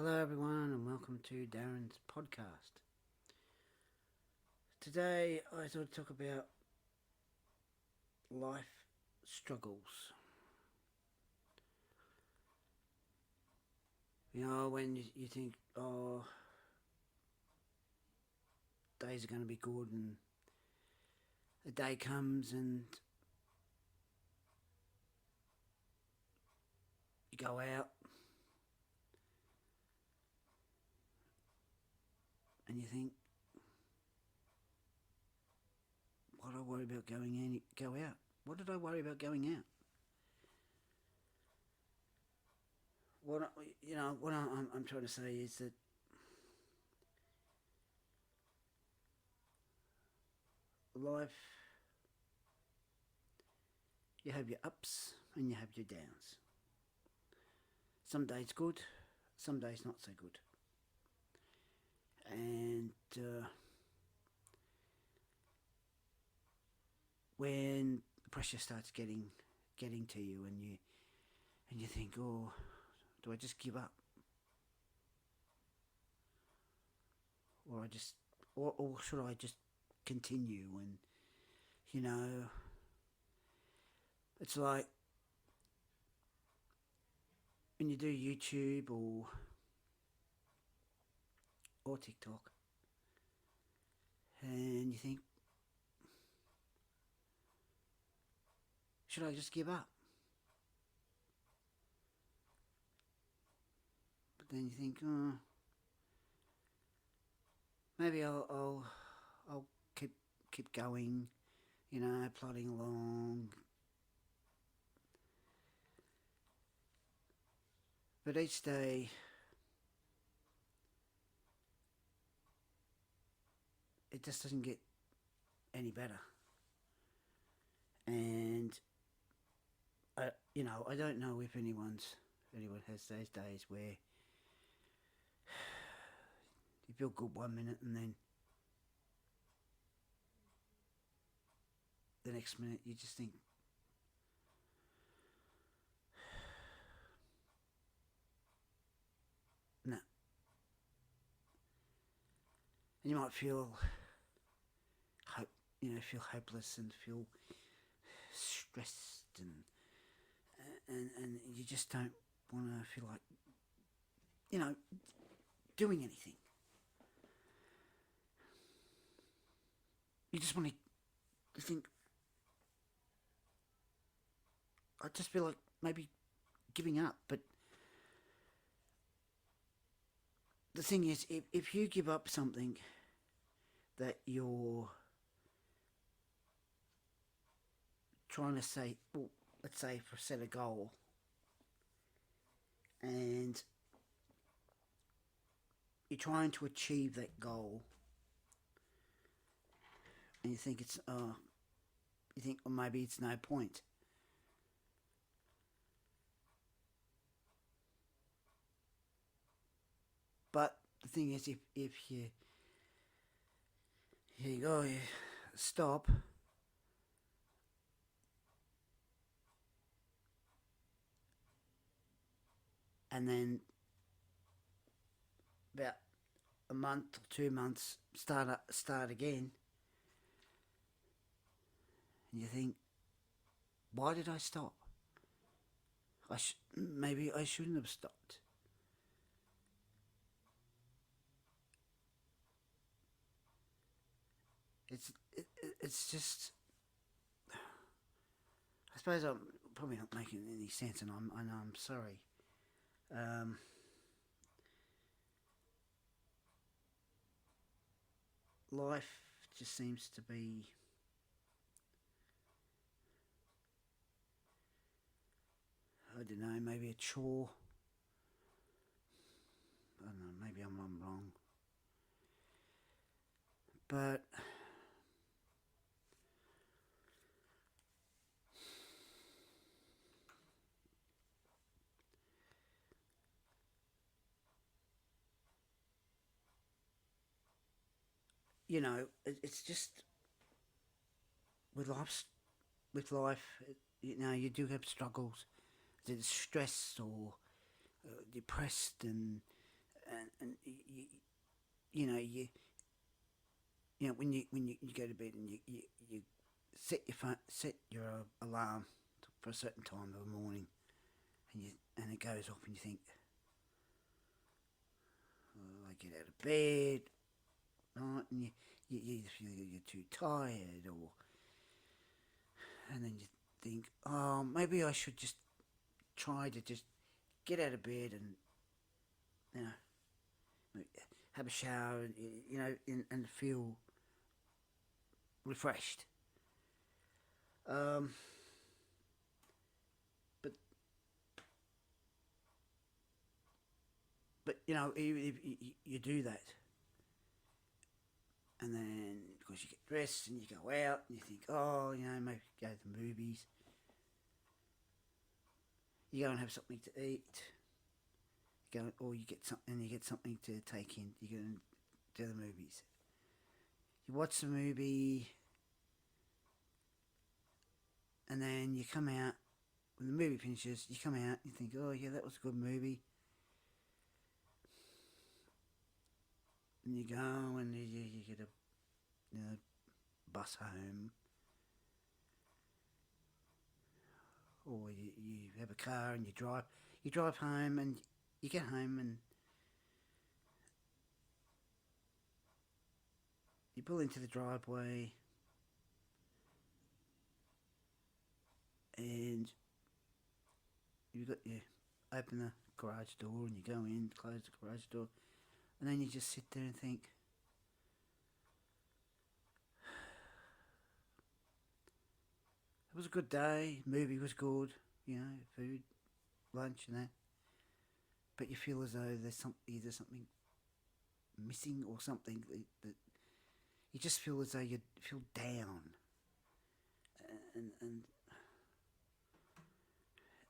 Hello, everyone, and welcome to Darren's podcast. Today, I thought I'd talk about life struggles. You know, when you think, oh, days are going to be good, and the day comes and you go out and you think, what did I worry about go out? What did I worry about going out? What I'm trying to say is that life, you have your ups and you have your downs. Some days good, some days not so good. And when the pressure starts getting to you, and you think, oh, do I just give up, or or should I just continue? And you know, it's like when you do YouTube or TikTok, and you think, should I just give up? But then you think, oh, maybe I'll keep going, plodding along. But each day, it just doesn't get any better. And I don't know if anyone has those days where you feel good 1 minute and then the next minute you just think, no. And you might feel feel hopeless and feel stressed and you just don't want to feel like doing anything. You just want to think, I just feel like maybe giving up. But the thing is, if you give up something that you're trying to say, well, let's say for set a goal, and you're trying to achieve that goal, and you think well, maybe it's no point. But the thing is, if you go, you stop, and then about a month or 2 months start again, and you think, why did I stop? Maybe I shouldn't have stopped. It's just, I suppose I'm probably not making any sense, and I know I'm sorry. Um, Life just seems to be, I don't know, maybe a chore. I don't know, maybe I'm wrong. But it's just with life. With life, you do have struggles. There's stress or depressed, and and you know when you go to bed and you set your alarm for a certain time of the morning, and it goes off, and you think, oh, I get out of bed, right, and you either feel you're too tired, and then you think, oh, maybe I should just try to just get out of bed and you know have a shower, and feel refreshed. Um, but even if you do that, and then of course you get dressed and you go out and you think, oh, maybe go to the movies. You go and have something to eat. Or you get something to take in. You go to the movies. You watch the movie, and then you come out. When the movie finishes, you come out and you think, oh yeah, that was a good movie. And you go and you get a bus home, or you have a car and you drive home, and you get home and you pull into the driveway, and you open the garage door and you go in, close the garage door, and then you just sit there and think, it was a good day, movie was good, food, lunch and that, but you feel as though there's something missing, or something that you just feel as though you feel down,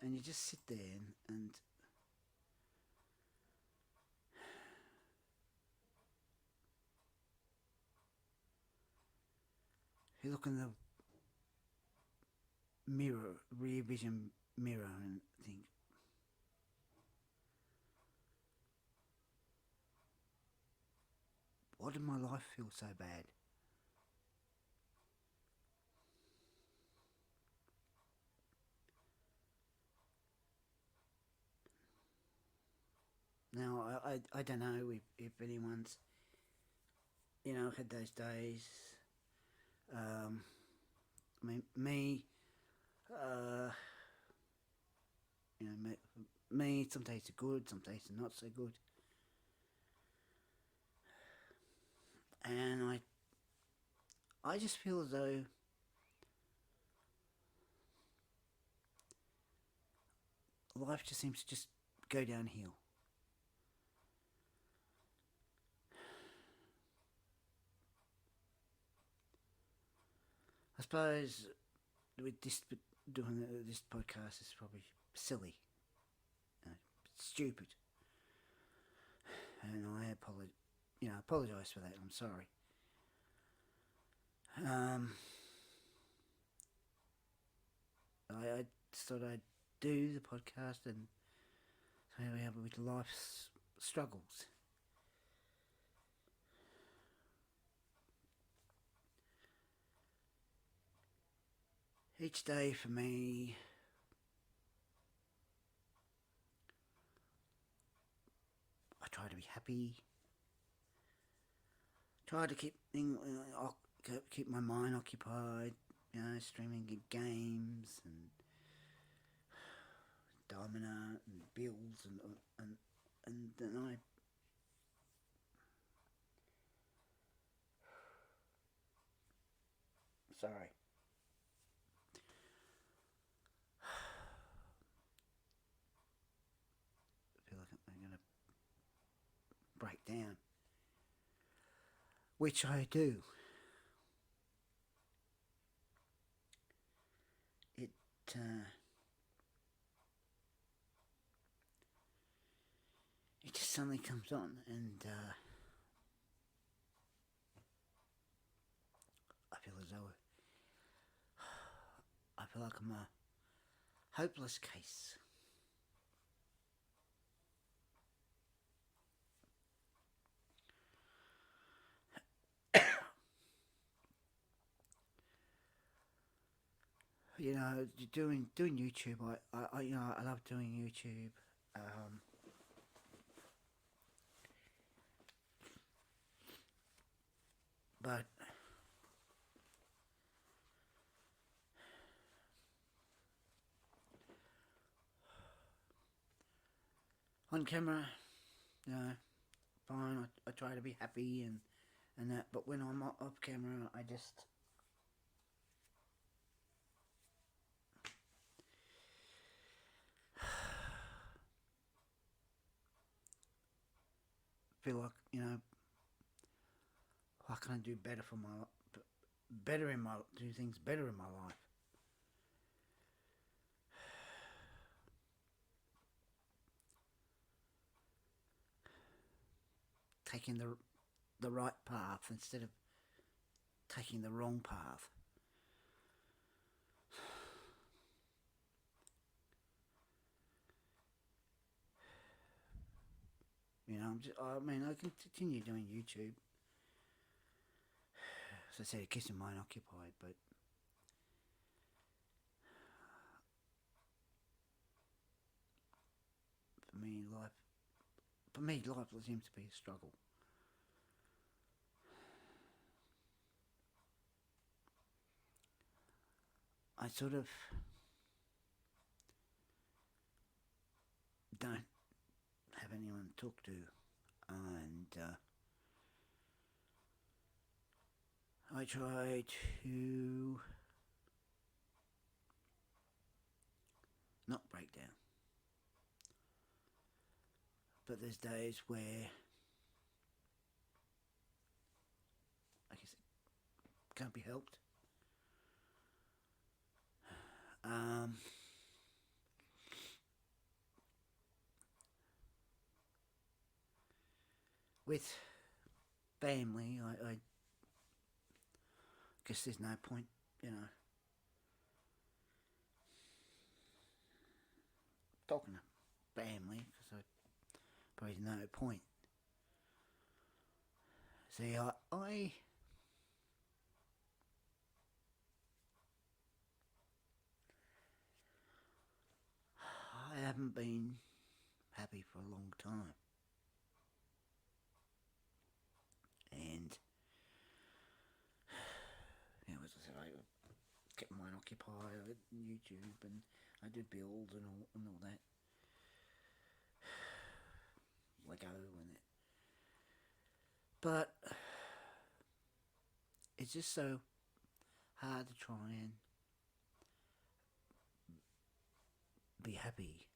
and you just sit there and you look in the rear vision mirror, and think, why did my life feel so bad? Now, I don't know if anyone's, had those days. I mean, me, some days are good, some days are not so good. And I just feel as though life just seems to just go downhill. I suppose with doing this podcast is probably silly, stupid, and I apologise for that. I'm sorry. I just thought I'd do the podcast and so we have with life's struggles. Each day for me, I try to be happy. Try to keep my mind occupied. Streaming games and domino and bills and then I sorry. I feel like I'm going to break down, which I do. It just suddenly comes on, and I feel as though I feel like I'm a hopeless case. you know, doing YouTube. I you know I love doing YouTube. But on camera, you know, fine. I try to be happy and that. But when I'm off camera, I just feel like, you know, how can I do better for my do things better in my life. Taking the right path instead of taking the wrong path. You know, I mean, I can continue doing YouTube. As I said, it keeps my mind occupied, but for me, life seems to be a struggle. I sort of don't have anyone to talk to, and I try to not break down. But there's days where I guess it can't be helped. With family, I guess there's no point, you know, talking to family because I probably no point. See, I haven't been happy for a long time, and you know, as I said, I kept mine occupied on YouTube, and I did builds and all that. Lego and it. But it's just so hard to try and be happy.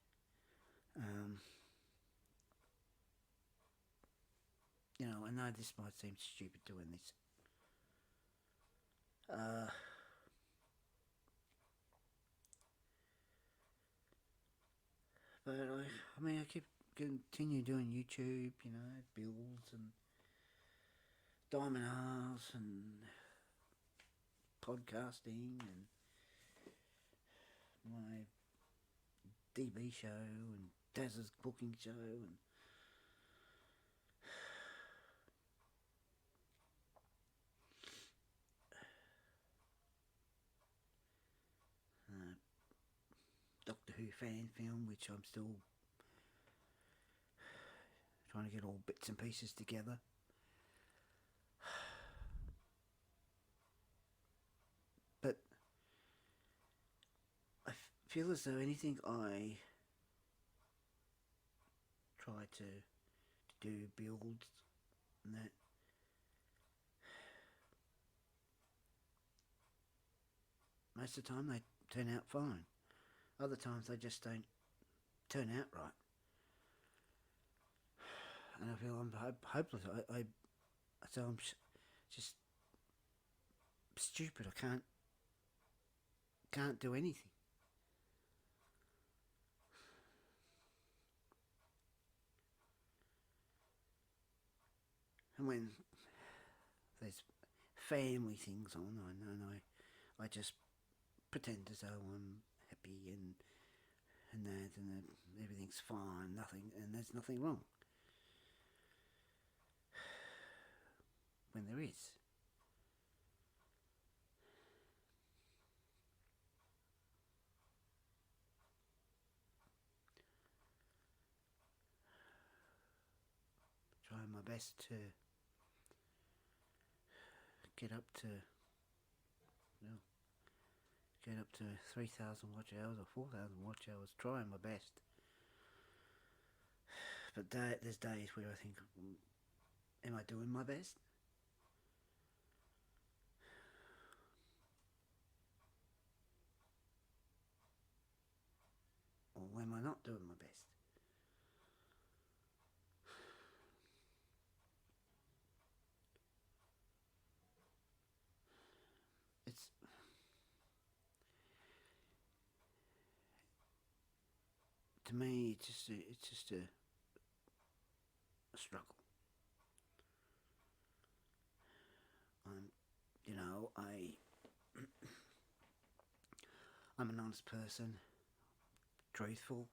You know, I know this might seem stupid doing this. But I mean, I keep continue doing YouTube, you know, builds and diamond house and podcasting and my DB show and Daz's cooking show and Doctor Who fan film, which I'm still trying to get all bits and pieces together. But I feel as though anything I try to do builds and that, most of the time they turn out fine. Other times they just don't turn out right. And I feel I'm hopeless. So I'm just stupid. I can't do anything. And when there's family things on, I just pretend as though I'm happy and that everything's fine, and there's nothing wrong. When there is. best to get up to, well, get up to 3,000 watch hours or 4,000 watch hours, trying my best. But there's days where I think, am I doing my best? Or am I not doing my best? It's to me, it's just a struggle. I'm an honest person, truthful,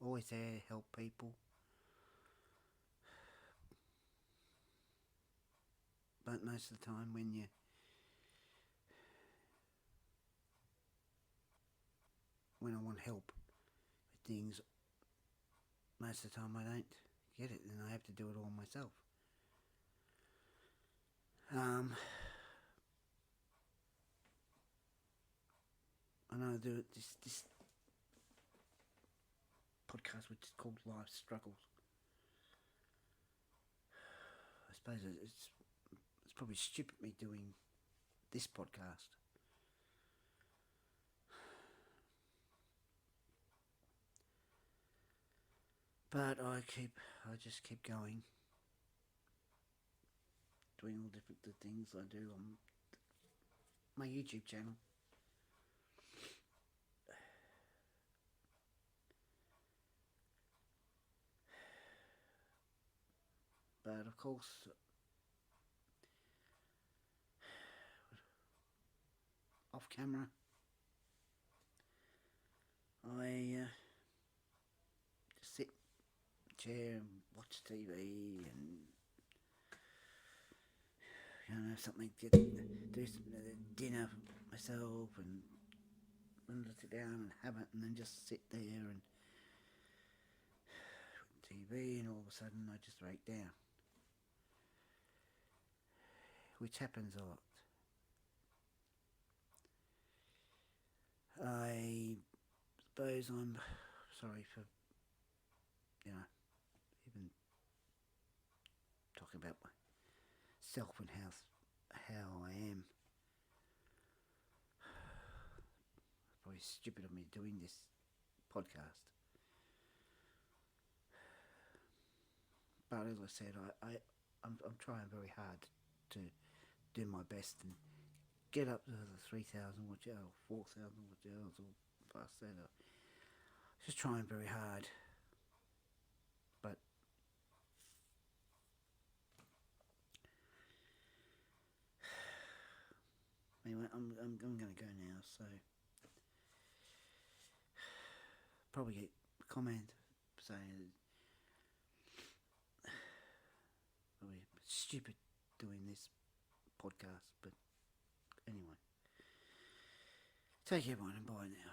always there to help people. But most of the time when I want help with things, most of the time I don't get it and I have to do it all myself. I know this podcast which is called Life Struggles. I suppose it's probably stupid me doing this podcast. But I just keep going, doing all different things I do on my YouTube channel. But of course, off camera, I just sit in a chair and watch TV and something, do some dinner myself and sit down and have it, and then just sit there and TV, and all of a sudden I just break down, which happens a lot. I suppose I'm sorry for even talking about myself and how I am. It's probably stupid of me doing this podcast. But as I said, I'm trying very hard to do my best and get up to the 3,000 watch hours, 4,000 watch hours, or past that. Just trying very hard. But anyway, I'm going to go now. So probably get a comment saying probably stupid doing this podcast. But anyway, take care, everyone, and bye now.